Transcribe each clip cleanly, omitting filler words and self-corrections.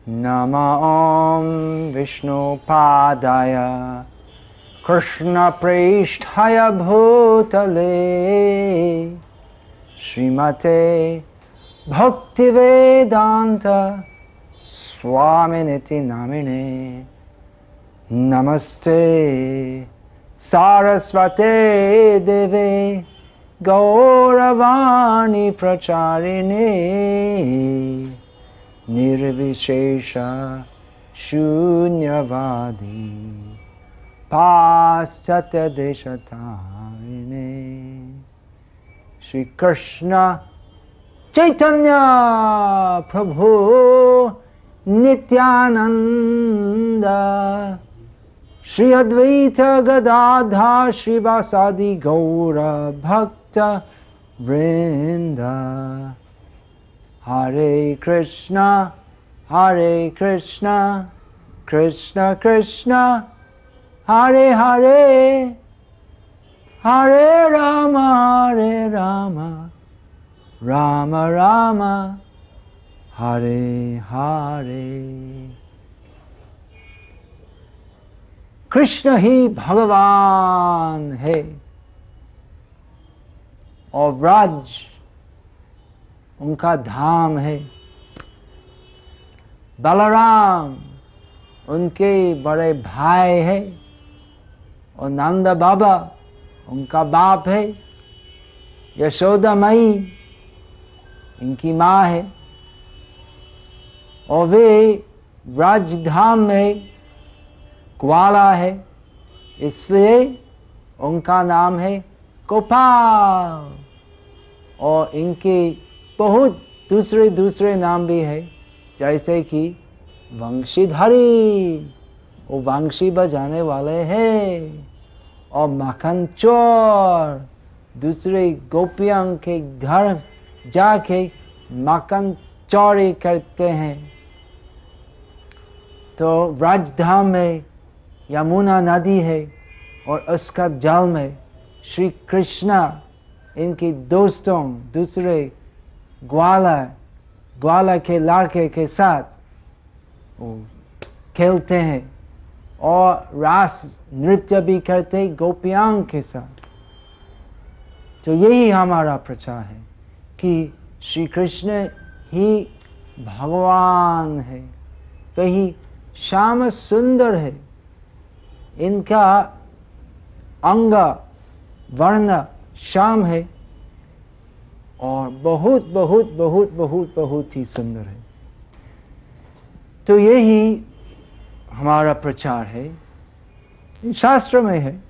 नमः ॐ विष्णुपादाय कृष्णप्रेष्ठाय भूतले श्रीमते भक्तिवेदान्त स्वामिनिति नामिने नमस्ते सारस्वते देवे गौरवाणी प्रचारिणे निर्विशेष शून्यवादी पाश्चात्य देशतारिणे श्री कृष्ण चैतन्य प्रभु नित्यानंद श्री अद्वैत गदाधर श्रीवासादि गौर भक्त वृंद हरे कृष्णा कृष्ण कृष्ण हरे हरे हरे राम राम राम हरे हरे। कृष्ण ही भगवान है और ब्रज उनका धाम है। बलराम उनके बड़े भाई है और नंद बाबा उनका बाप है। यशोदा मई इनकी माँ है और वे ब्रज धाम में ग्वाला है, इसलिए उनका नाम है गोपाल। और इनके बहुत दूसरे नाम भी है, जैसे कि वंशीधरी, वो वंशी बजाने वाले हैं। और माखन चोर, दूसरे गोपियों के घर जाके माखन चोरी करते हैं। तो ब्रजधाम में यमुना नदी है और उसका जल में श्री कृष्णा इनके दोस्तों दूसरे ग्वाला के लड़के के साथ खेलते हैं और रास नृत्य भी करते गोपियों के साथ। तो यही हमारा प्रचार है कि श्री कृष्ण ही भगवान है, वही श्याम सुंदर है। इनका अंग वर्ण श्याम है और बहुत बहुत बहुत बहुत बहुत ही सुंदर है। तो यही हमारा प्रचार है, शास्त्र में है।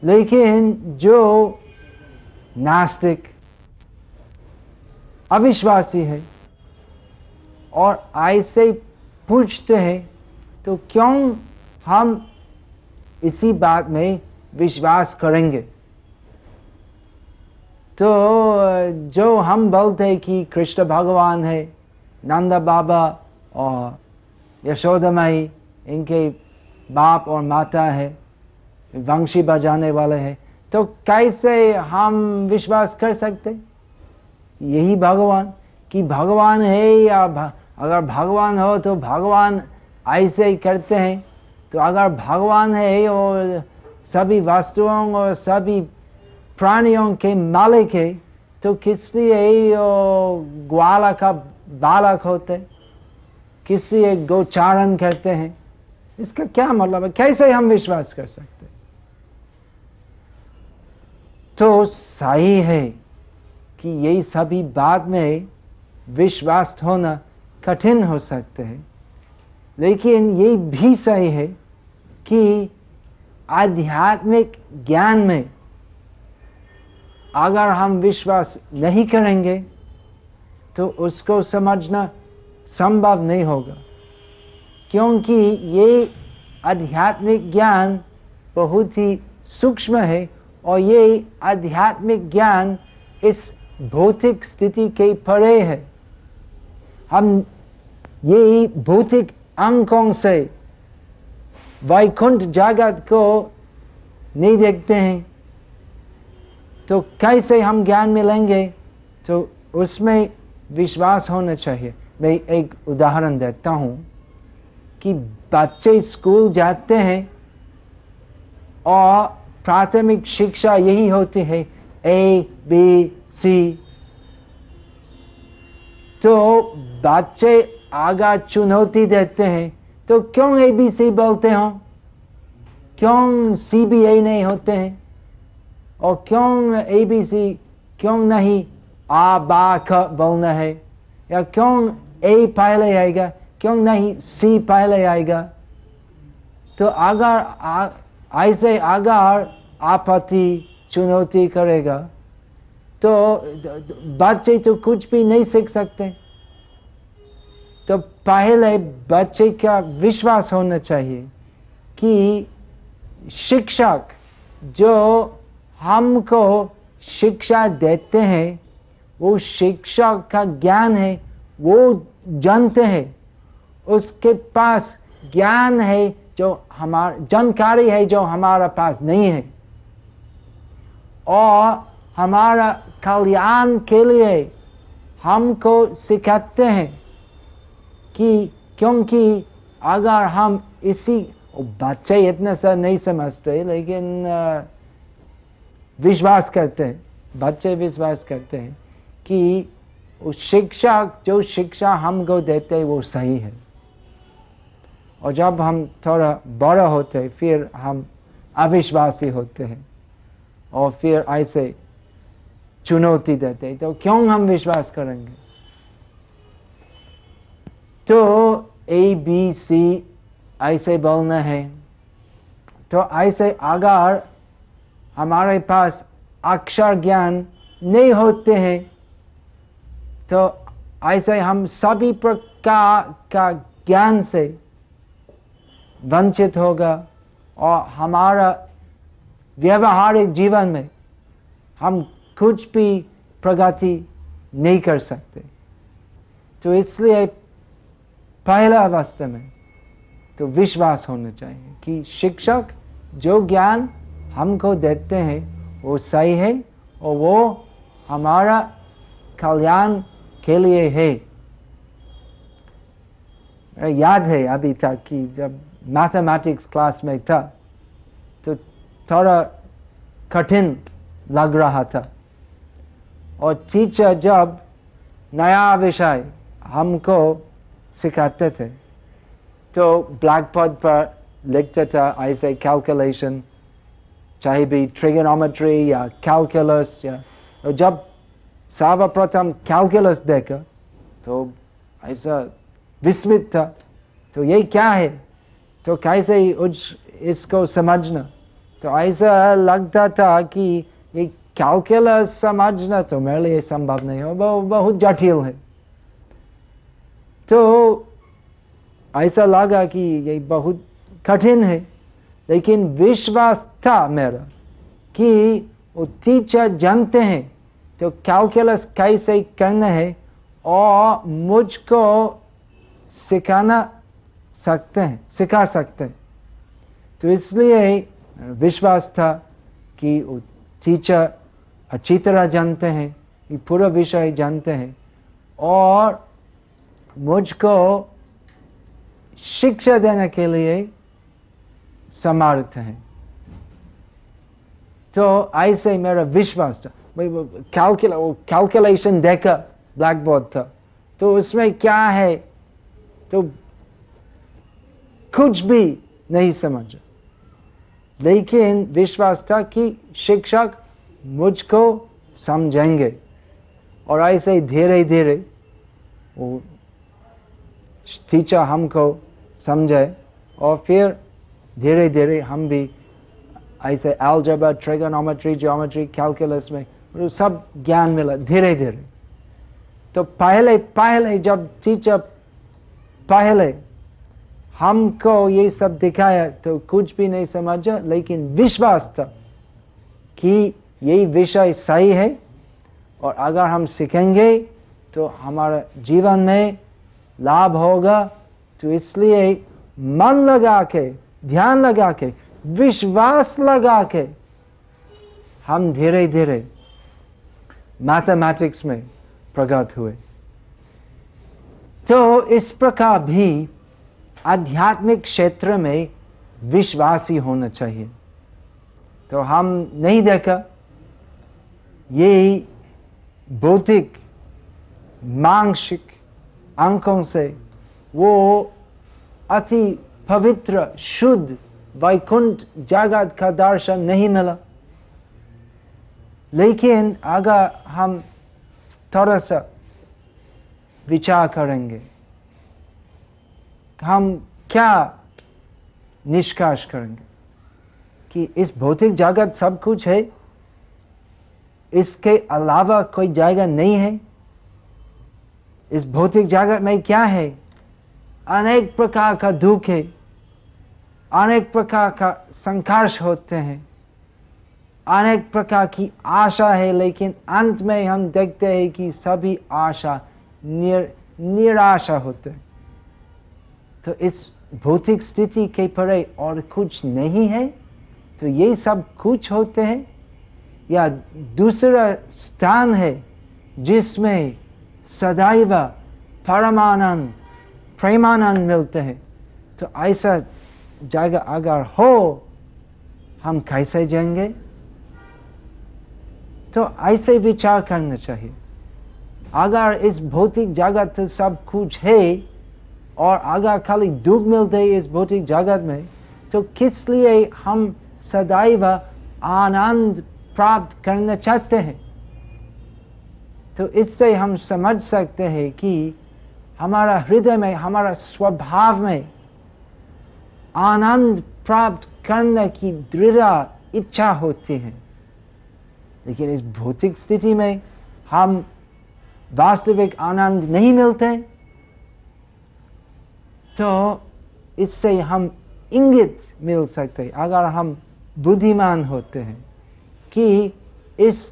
लेकिन जो नास्तिक अविश्वासी है और ऐसे पूछते हैं तो क्यों हम इसी बात में विश्वास करेंगे। तो जो हम बोलते हैं कि कृष्ण भगवान है, नंद बाबा और यशोदा माई इनके बाप और माता है, वंशी बजाने वाले हैं, तो कैसे हम विश्वास कर सकते यही भगवान कि भगवान है। या अगर भगवान हो तो भगवान ऐसे ही करते हैं। तो अगर भगवान है और सभी वस्तुओं और सभी प्राणियों के मालिक है, तो किस लिए ग्वाला का बालक होते, किस लिए गोचारण करते हैं, इसका क्या मतलब है? कैसे हम विश्वास कर सकते? तो सही है कि यही सभी बात में विश्वास होना कठिन हो सकते हैं, लेकिन ये भी सही है कि आध्यात्मिक ज्ञान में अगर हम विश्वास नहीं करेंगे तो उसको समझना संभव नहीं होगा, क्योंकि ये आध्यात्मिक ज्ञान बहुत ही सूक्ष्म है और ये आध्यात्मिक ज्ञान इस भौतिक स्थिति के परे है। हम ये भौतिक अंकों से वैकुंठ जगत को नहीं देखते हैं, तो कैसे हम ज्ञान मिलेंगे? तो उसमें विश्वास होना चाहिए। मैं एक उदाहरण देता हूँ कि बच्चे स्कूल जाते हैं और प्राथमिक शिक्षा यही होती है ABC। तो बच्चे आगे चुनौती देते हैं, तो क्यों ABC बोलते हो, क्यों CBA नहीं होते हैं, और क्यों ABC क्यों नहीं आ बा ख बोलना है, या क्यों A पहले आएगा, क्यों नहीं C पहले आएगा। तो अगर ऐसे अगर आपत्ति चुनौती करेगा तो बच्चे तो कुछ भी नहीं सीख सकते। तो पहले बच्चे का विश्वास होना चाहिए कि शिक्षक जो हमको शिक्षा देते हैं वो शिक्षक का ज्ञान है, वो जानते हैं, उसके पास ज्ञान है जो हमारा जानकारी है जो हमारा पास नहीं है, और हमारा कल्याण के लिए हमको सिखाते हैं कि क्योंकि अगर हम इसी बच्चे इतना सा नहीं समझते लेकिन विश्वास करते हैं, बच्चे विश्वास करते हैं कि उस शिक्षक जो शिक्षा हमको देते हैं वो सही है। और जब हम थोड़ा बड़ा होते हैं फिर हम अविश्वासी होते हैं और फिर ऐसे चुनौती देते हैं, तो क्यों हम विश्वास करेंगे। तो ABC ऐसे बोलना है, तो ऐसे अगर हमारे पास अक्षर ज्ञान नहीं होते हैं तो ऐसे हम सभी प्रकार का ज्ञान से वंचित होगा और हमारा व्यवहारिक जीवन में हम कुछ भी प्रगति नहीं कर सकते। तो इसलिए पहला अवस्था में तो विश्वास होना चाहिए कि शिक्षक जो ज्ञान हमको देते हैं वो सही है और वो हमारा कल्याण के लिए है। याद है अभी तक कि जब मैथमेटिक्स क्लास में था तो थोड़ा कठिन लग रहा था, और टीचर जब नया विषय हमको सिखाते थे तो ब्लैक बोर्ड पर लिखते था ऐसे कैलकुलेशन, चाहे भी ट्रिगोनोमेट्री या कैलकुलस, या तो जब सर्वप्रथम कैलकुलस देखा तो ऐसा विस्मित था, तो ये क्या है, तो कैसे इसको समझना। तो ऐसा लगता था कि ये कैलकुलस समझना तो मेरे लिए संभव नहीं हो, बहुत जटिल है। तो ऐसा लगा कि ये बहुत कठिन है, लेकिन विश्वास था मेरा कि वो टीचर जानते हैं तो कैलकुलस कैसे करना है और मुझको सिखा सकते हैं। तो इसलिए विश्वास था कि वो टीचर अच्छी तरह जानते हैं, ये पूरा विषय जानते हैं और मुझको शिक्षा देने के लिए समर्थ हैं। तो ऐसे मेरा विश्वास था। कैलकुलेशन देखा ब्लैक बोर्ड था तो उसमें क्या है तो कुछ भी नहीं समझा, लेकिन विश्वास था कि शिक्षक मुझको समझेंगे, और ऐसे धीरे धीरे वो टीचर हमको समझे और फिर धीरे धीरे हम भी ऐसे अलजेब्रा, ट्रिगोनोमेट्री, ज्योमेट्री, कैलकुलस में सब ज्ञान मिला धीरे धीरे। तो पहले जब टीचर पहले हमको ये सब दिखाया तो कुछ भी नहीं समझा, लेकिन विश्वास था कि ये विषय सही है और अगर हम सीखेंगे तो हमारा जीवन में लाभ होगा। तो इसलिए मन लगा के, ध्यान लगा के, विश्वास लगा के हम धीरे धीरे मैथमेटिक्स में प्रगत हुए। तो इस प्रकार भी आध्यात्मिक क्षेत्र में विश्वासी होना चाहिए। तो हम नहीं देखा ये भौतिक मांसिक अंकों से वो अति पवित्र शुद्ध वैकुंठ जगत का दर्शन नहीं मिला। लेकिन अगर हम थोड़ा सा विचार करेंगे, हम क्या निष्कर्ष करेंगे कि इस भौतिक जगत सब कुछ है, इसके अलावा कोई जगह नहीं है। इस भौतिक जगत में क्या है? अनेक प्रकार का दुख है, अनेक प्रकार का संघर्ष होते हैं, अनेक प्रकार की आशा है, लेकिन अंत में हम देखते हैं कि सभी आशा निराशा होते हैं। तो इस भौतिक स्थिति के परे और कुछ नहीं है। तो ये सब कुछ होते हैं या दूसरा स्थान है जिसमें सदैव परमानंद प्रेमानंद मिलते हैं। तो ऐसा जगह अगर हो, हम कैसे जाएंगे? तो ऐसे विचार करना चाहिए। अगर इस भौतिक जगत तो सब कुछ है और अगर खाली दुख मिलते है इस भौतिक जगत में, तो किस लिए हम सदैव आनंद प्राप्त करना चाहते हैं? तो इससे हम समझ सकते हैं कि हमारा हृदय में, हमारा स्वभाव में आनंद प्राप्त करने की दृढ़ इच्छा होती है। लेकिन इस भौतिक स्थिति में हम वास्तविक आनंद नहीं मिलते। तो इससे हम इंगित मिल सकते हैं, अगर हम बुद्धिमान होते हैं, कि इस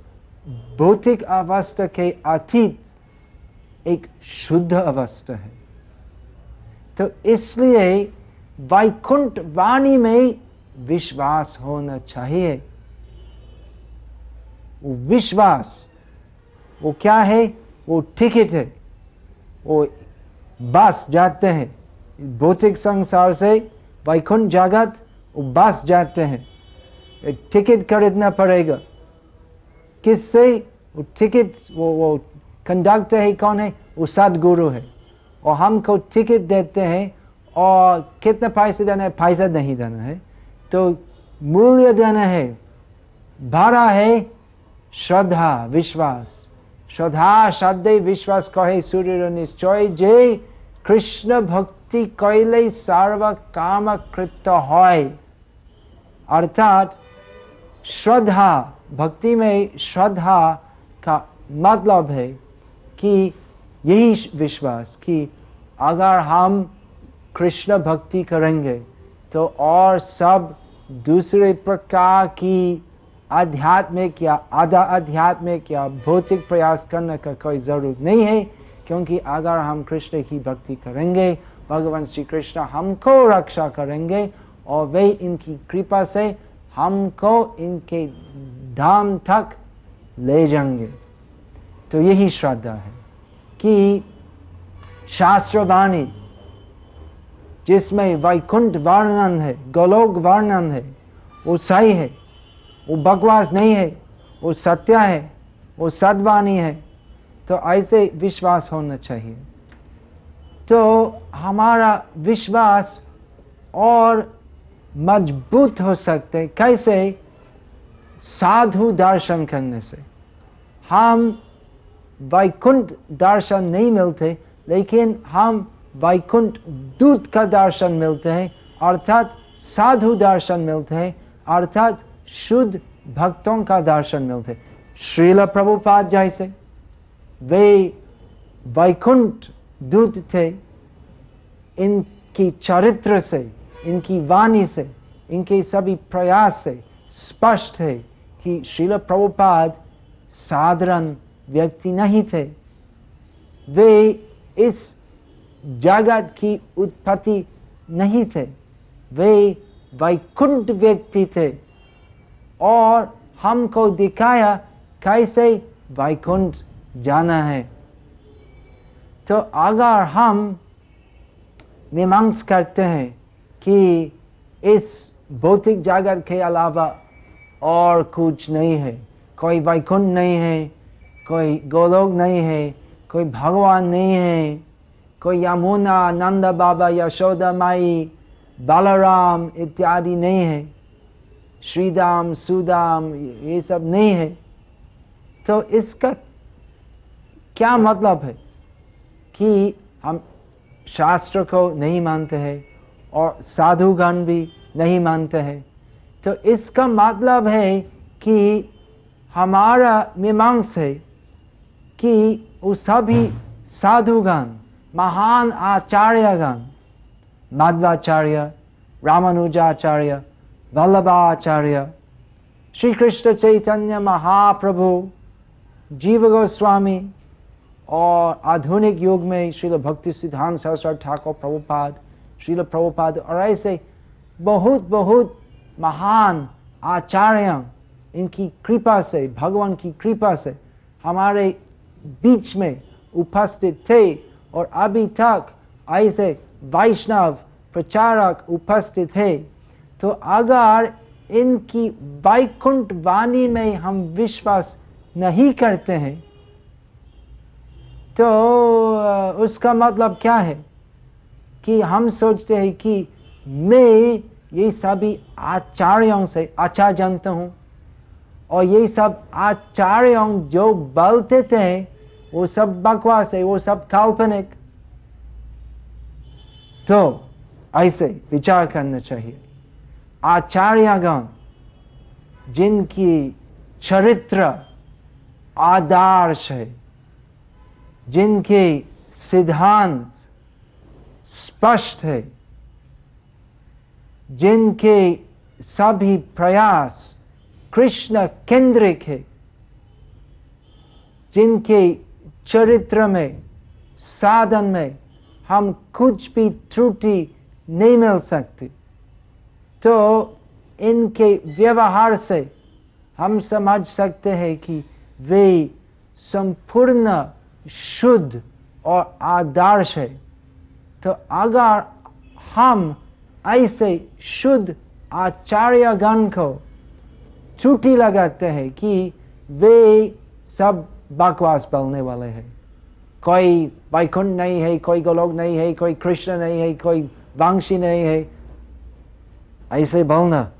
भौतिक अवस्था के अतीत एक शुद्ध अवस्था है। तो इसलिए वैकुंठ वाणी में विश्वास होना चाहिए। वो विश्वास वो क्या है? वो टिकट है। वो बस जाते हैं भौतिक संसार से वैकुंठ जगत, वो बस जाते हैं। टिकट खरीदना पड़ेगा। किससे? वो टिकट वो कंडक्टर है, कौन है? वो सदगुरु है। और हमको टिकट देते हैं और कितना पैसे देना है? पैसा नहीं देना है। तो मूल्य देना है, भाड़ा है श्रद्धा विश्वास। श्रद्धा श्रद्धे विश्वास कहे सूर्य निश्चय, जे कृष्ण भक्ति कैले सर्व काम कृत होय। अर्थात श्रद्धा, भक्ति में श्रद्धा का मतलब है कि यही विश्वास कि अगर हम कृष्ण भक्ति करेंगे तो और सब दूसरे प्रकार की आध्यात्मिक या आधा आध्यात्मिक या भौतिक प्रयास करने का कोई जरूरत नहीं है। क्योंकि अगर हम कृष्ण की भक्ति करेंगे, भगवान श्री कृष्ण हमको रक्षा करेंगे और वे इनकी कृपा से हमको इनके धाम तक ले जाएंगे। तो यही श्रद्धा है कि शास्त्रवाणी जिसमें वैकुंठ वर्णन है, गोलोक वर्णन है, वो सही है, वो बकवास नहीं है, वो सत्य है, वो सद्वाणी है। तो ऐसे विश्वास होना चाहिए। तो हमारा विश्वास और मजबूत हो सकते कैसे? साधु दर्शन करने से। हम वैकुंठ दर्शन नहीं मिलते, लेकिन हम वैकुंठ दूत का दर्शन मिलते हैं, अर्थात साधु दर्शन मिलते हैं, अर्थात शुद्ध भक्तों का दर्शन मिलते हैं। श्रील प्रभुपाद जैसे वे वैकुंठ दूत थे। इनकी चरित्र से, इनकी वाणी से, इनके सभी प्रयास से स्पष्ट है कि श्रील प्रभुपाद साधारण व्यक्ति नहीं थे। वे इस जगत की उत्पत्ति नहीं थे, वे वैकुंठ व्यक्ति थे और हमको दिखाया कैसे वैकुंठ जाना है। तो अगर हम मीमांस करते हैं कि इस भौतिक जगत के अलावा और कुछ नहीं है, कोई वैकुंठ नहीं है, कोई गोलोक नहीं है, कोई भगवान नहीं है, कोई यमुना, नंद बाबा, यशोदा माई, बलराम इत्यादि नहीं है, श्रीदाम, सुदाम, ये सब नहीं है, तो इसका क्या मतलब है कि हम शास्त्र को नहीं मानते हैं और साधुगण भी नहीं मानते हैं। तो इसका मतलब है कि हमारा मीमांसा है कि वो सभी साधुगण, महान आचार्यगण, मध्वाचार्य, रामानुजाचार्य, वल्लभाचार्य, श्री कृष्ण चैतन्य महाप्रभु, जीव गोस्वामी और आधुनिक युग में श्रील भक्ति सिद्धांत सरस्वती ठाकुर प्रभुपाद, श्रील प्रभुपाद और ऐसे बहुत बहुत महान आचार्य, इनकी कृपा से, भगवान की कृपा से हमारे बीच में उपस्थित थे और अभी तक ऐसे वैष्णव प्रचारक उपस्थित है। तो अगर इनकी वैकुंठ वाणी में हम विश्वास नहीं करते हैं तो उसका मतलब क्या है कि हम सोचते हैं कि मैं ये सभी आचार्यों से अच्छा जानता हूँ और ये सब आचार्यों जो बोलते थे वो सब बकवास है, वो सब काल्पनिक। तो ऐसे विचार करना चाहिए। आचार्यगण जिनकी चरित्र आदर्श है, जिनके सिद्धांत स्पष्ट है, जिनके सभी प्रयास कृष्ण केंद्रिक है, जिनके चरित्र में, साधन में हम कुछ भी त्रुटि नहीं मिल सकती, तो इनके व्यवहार से हम समझ सकते हैं कि वे संपूर्ण शुद्ध और आदर्श है। तो अगर हम ऐसे शुद्ध आचार्यगण को त्रुटि लगाते हैं कि वे सब बकवास बोलने वाले हैं, कोई वैकुंठ नहीं है, कोई गोलोक नहीं है, कोई कृष्ण नहीं है, कोई वंशी नहीं है, ऐसे बोलना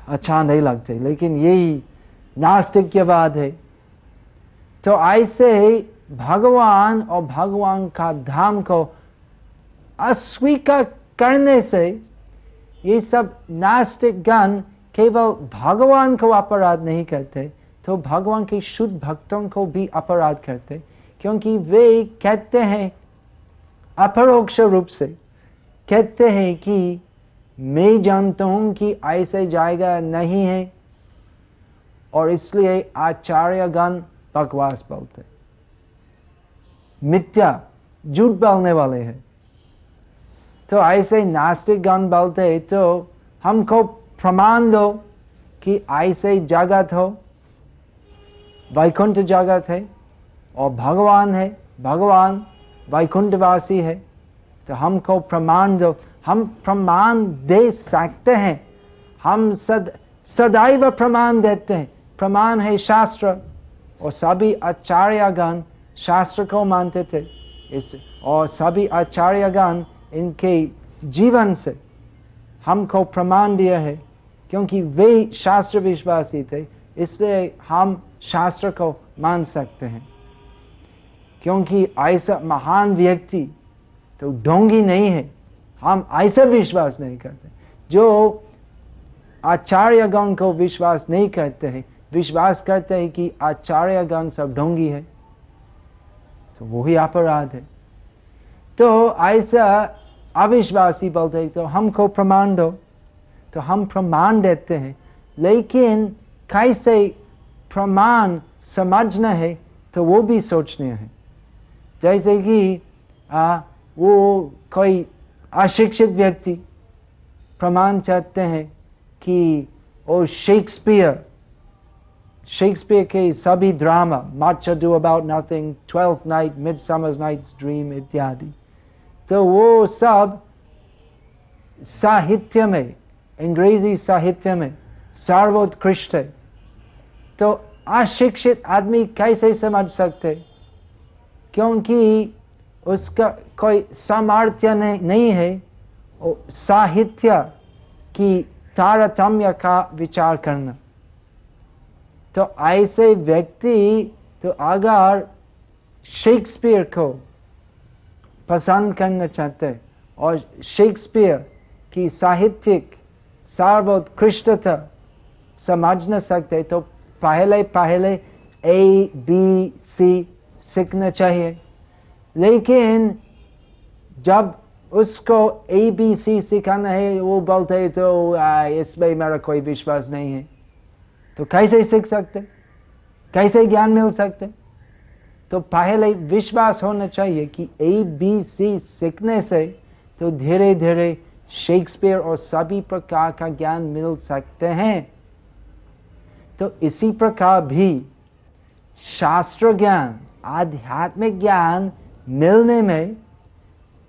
अच्छा नहीं लगते, लेकिन यही नास्तिकवाद है। तो ऐसे भगवान और भगवान का धाम को अस्वीकार करने से ये सब नास्तिक गण केवल भगवान को अपराध नहीं करते, तो भगवान के शुद्ध भक्तों को भी अपराध करते, क्योंकि वे कहते हैं अपरोक्ष रूप से कहते हैं कि मैं जानता हूं कि ऐसे जाएगा नहीं है और इसलिए आचार्यगण बकवास बोलते, मिथ्या झूठ बोलने वाले हैं। तो ऐसे नास्तिक गण बोलते तो हमको प्रमाण दो कि ऐसे जगत हो, वैकुंठ जगत है और भगवान है, भगवान वैकुंठवासी है, तो हमको प्रमाण दो। हम प्रमाण दे सकते हैं, हम सदैव प्रमाण देते हैं। प्रमाण है शास्त्र और सभी आचार्यगण शास्त्र को मानते थे और सभी आचार्यगण इनके जीवन से हमको प्रमाण दिया है, क्योंकि वे शास्त्र विश्वासी थे, इसलिए हम शास्त्र को मान सकते हैं। क्योंकि ऐसा महान व्यक्ति तो ढोंगी नहीं है, हम ऐसा विश्वास नहीं करते। जो आचार्यगण को विश्वास नहीं करते हैं, विश्वास करते हैं कि आचार्यगण सब ढोंगी है, तो वही अपराध है। तो ऐसा अविश्वासी बोलते हैं तो हमको प्रमाण दो, तो हम प्रमाण देते हैं, लेकिन कैसे प्रमाण समझना है तो वो भी सोचना है। जैसे कि वो कोई अशिक्षित व्यक्ति प्रमाण चाहते हैं कि वो शेक्सपियर शेक्सपियर के सभी drama, Much Ado About Nothing, Twelfth Night, Midsummer Night's Dream इत्यादि, तो वो सब साहित्य में, अंग्रेजी साहित्य में सर्वोत्कृष्ट है। तो अशिक्षित आदमी कैसे समझ सकते? क्योंकि उसका कोई सामर्थ्य नहीं है साहित्य की तारतम्य का विचार करना। तो ऐसे व्यक्ति तो अगर शेक्सपियर को पसंद करना चाहते और शेक्सपियर की साहित्यिक सर्वोत्कृष्टता समझ न सकते तो पहले ABC सीखना चाहिए। लेकिन जब उसको ABC सिखाना है वो बोलते तो इसमें मेरा कोई विश्वास नहीं है, तो कैसे सीख सकते, कैसे ज्ञान मिल सकते? तो पहले विश्वास होना चाहिए कि ABC सीखने से तो धीरे धीरे शेक्सपियर और सभी प्रकार का ज्ञान मिल सकते हैं। तो इसी प्रकार भी शास्त्र ज्ञान, आध्यात्मिक ज्ञान मिलने में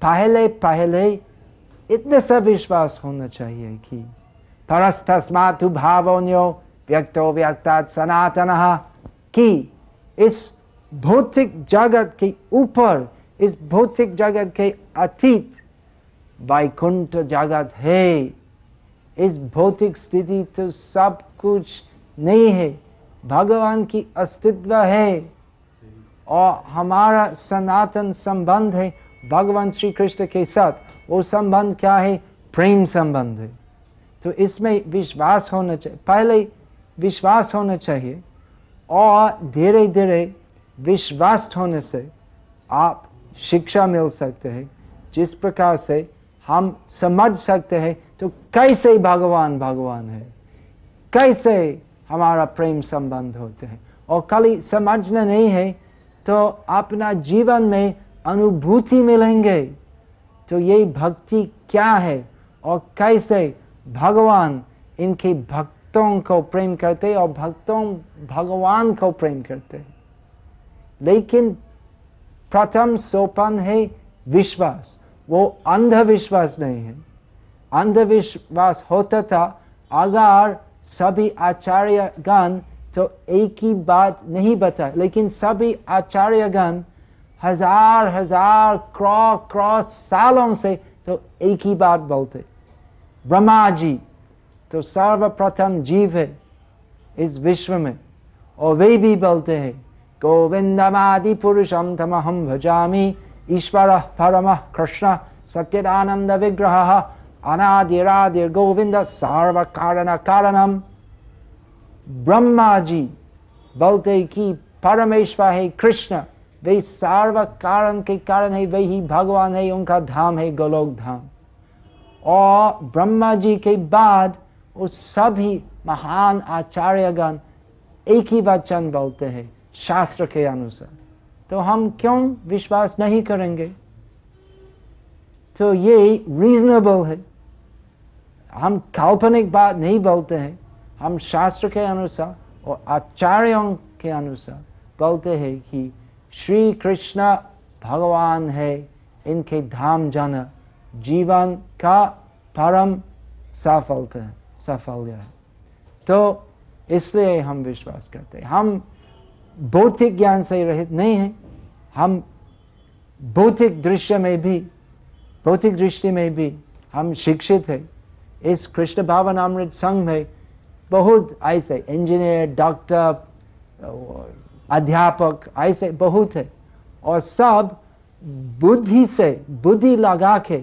पहले इतना सा विश्वास होना चाहिए कि परस्तस्मातु भावोन्यो व्यक्तो व्यक्तात् सनातनः, कि इस भौतिक जगत के ऊपर, इस भौतिक जगत के अतीत वैकुंठ जगत है। इस भौतिक स्थिति तो सब कुछ नहीं है, भगवान की अस्तित्व है और हमारा सनातन संबंध है भगवान श्री कृष्ण के साथ। वो संबंध क्या है? प्रेम संबंध है। तो इसमें विश्वास होना चाहिए, पहले विश्वास होना चाहिए और धीरे धीरे विश्वास होने से आप शिक्षा मिल सकते हैं, जिस प्रकार से हम समझ सकते हैं तो कैसे भगवान भगवान है, कैसे हमारा प्रेम संबंध होते हैं। और खाली समझना नहीं है तो अपना जीवन में अनुभूति मिलेंगे। तो ये भक्ति क्या है और कैसे भगवान इनके भक्तों को प्रेम करते और भक्तों भगवान को प्रेम करते हैं। लेकिन प्रथम सोपान है विश्वास, वो अंधविश्वास नहीं है। अंधविश्वास होता था अगर सभी आचार्यगण तो एक ही बात नहीं बताए, लेकिन सभी आचार्यगण हजार क्रॉस सालों से तो एक ही बात बोलते। ब्रह्मा जी तो सर्वप्रथम जीव है इस विश्व में और वे भी बोलते हैं गोविंदमादि पुरुषम तमहम भजामि, ईश्वर परम कृष्ण सच्चिदानंद विग्रह अनादिरादिर गोविंद सर्व कारण कारणम। ब्रह्मा जी बोलते कि परमेश्वर है कृष्ण, वे सर्व कारण के कारण है, वही भगवान है, उनका धाम है गोलोक धाम। और ब्रह्मा जी के बाद वो सभी महान आचार्यगण एक ही वचन बोलते हैं शास्त्र के अनुसार। तो हम क्यों विश्वास नहीं करेंगे? तो ये रीजनेबल है, हम काल्पनिक बात नहीं बोलते हैं, हम शास्त्र के अनुसार और आचार्यों के अनुसार बोलते हैं कि श्री कृष्ण भगवान है, इनके धाम जाना जीवन का परम साफल्य है। तो इसलिए हम विश्वास करते हैं। हम भौतिक ज्ञान से रहित नहीं हैं, हम भौतिक दृष्टि में भी हम शिक्षित हैं। इस कृष्ण भावनामृत संघ में बहुत ऐसे इंजीनियर, डॉक्टर, अध्यापक ऐसे बहुत है और सब बुद्धि लगा के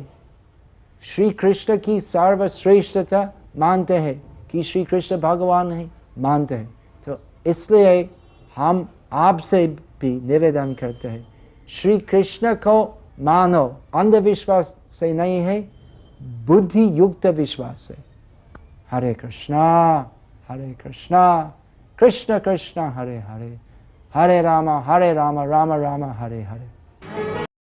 श्री कृष्ण की सर्वश्रेष्ठता मानते हैं कि श्री कृष्ण भगवान है, मानते हैं। तो इसलिए हम आपसे भी निवेदन करते हैं, श्री कृष्ण को मानो, अंधविश्वास से नहीं है, बुद्धि युक्त विश्वास से। हरे कृष्णा कृष्ण कृष्ण हरे हरे, हरे राम राम राम हरे हरे।